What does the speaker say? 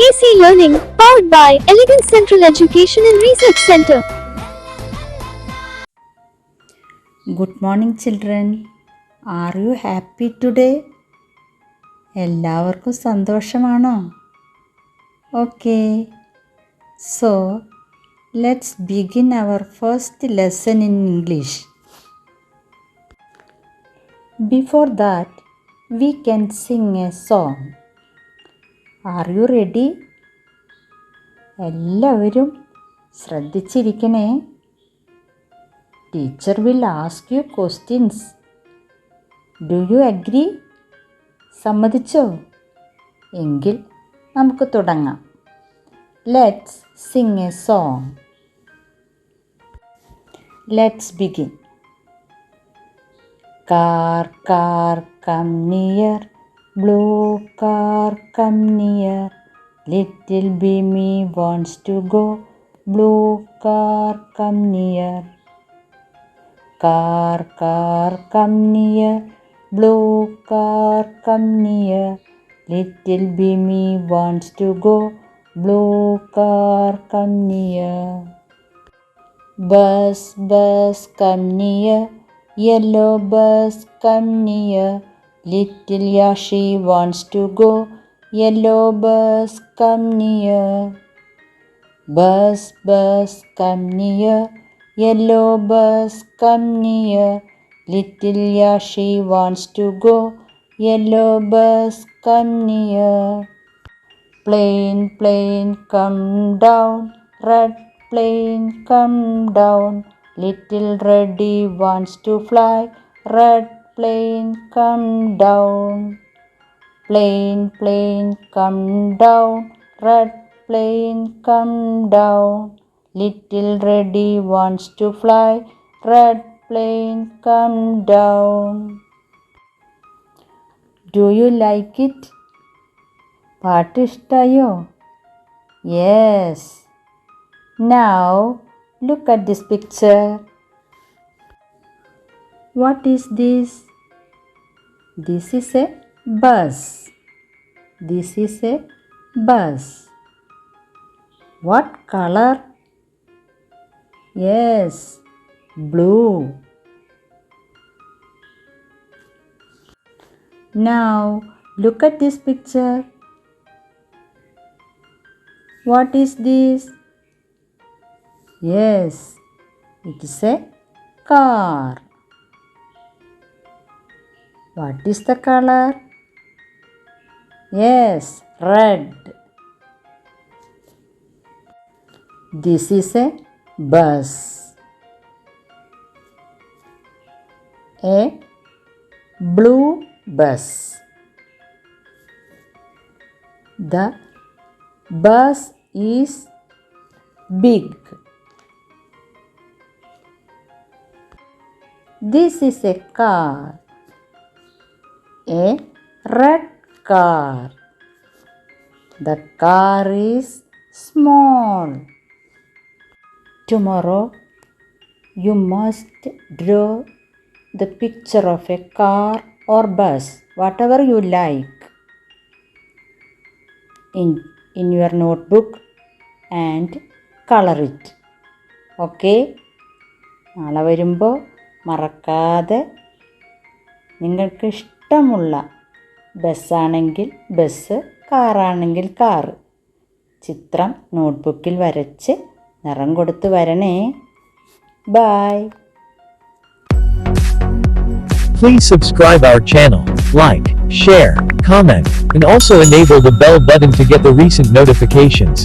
AC Learning, powered by Elegant Central Education and Research Center. Good morning children. Are you happy today? എല്ലാവർക്കും സന്തോഷമാണോ? Okay. So, let's begin our first lesson in English. Before that, we can sing a song. Are you ready? എല്ലാവരും ശ്രദ്ധിച്ചിരിക്കണേ. Teacher will ask you questions. Do you agree? സമ്മതിച്ചോ? എങ്കിൽ നമുക്ക് തുടങ്ങാം. Let's sing a song. Let's begin. Car, car, come near. Blue car, come near. Little Bimmy wants to go. Blue car, come near. Car, car, come near. Blue car, come near. Little Bimmy wants to go. Blue car, come near. Bus, bus, come near. Yellow bus, come near. Little Yashi wants to go. Yellow bus, come near. Bus, bus, come near. Yellow bus, come near. Little Yashi wants to go. Yellow bus, come near. Plane, plane, come down. Red plane, come down. Little Reddy wants to fly. Red plane, come down. Plane, plane, come down. Red plane, come down. Little Reddy wants to fly. Red plane, come down. Do you like it? പാട്ട് ഇഷ്ടായോ? Yes. Now look at this picture. What is this? This is a bus. This is a bus. What color? Yes, blue. Now look at this picture. What is this? Yes, it is a car. What is the color? Yes, red. This is a bus. A blue bus. The bus is big. This is a car. A red car. The car is small. Tomorrow you must draw the picture of a car or bus, whatever you like, in your notebook and color it. Okay? നാളെ വരുമ്പോൾ മറക്കാതെ നിങ്ങൾക്ക് ഇഷ്ടമുള്ള ബസ്സാണെങ്കിൽ bus, കാറാണെങ്കിൽ car ചിത്രം നോട്ട്ബുക്കിൽ വരച്ച് നിറം കൊടുത്ത് വരണേ. By. Please subscribe our channel, like, share, comment, and also enable the bell button to get the recent notifications.